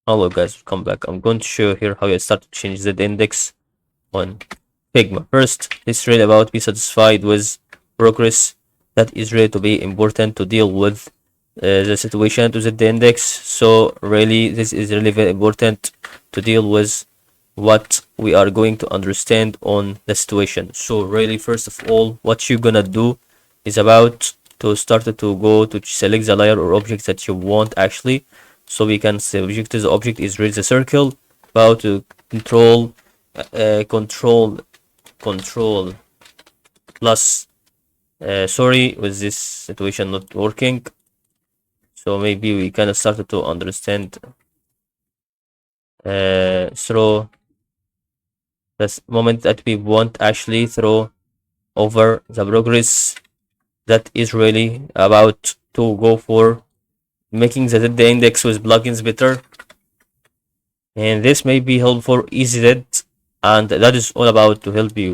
Hello guys, welcome back. I'm going to show you here how you start to change the index on Figma. First, it's really about be satisfied with progress. That is really to be important to deal with the situation to the index. So really, this is really very important to deal with what we are going to understand on the situation. So really, first of all, what you're gonna do is about to start to go to select the layer or object that you want actually. So we can select the object is really the circle. About to control plus sorry, with this situation not working, so maybe we kind of started to understand through this moment that we want actually throw over the progress that is really about to go for making the index with plugins better, and this may be helpful easy, and that is all about to help you.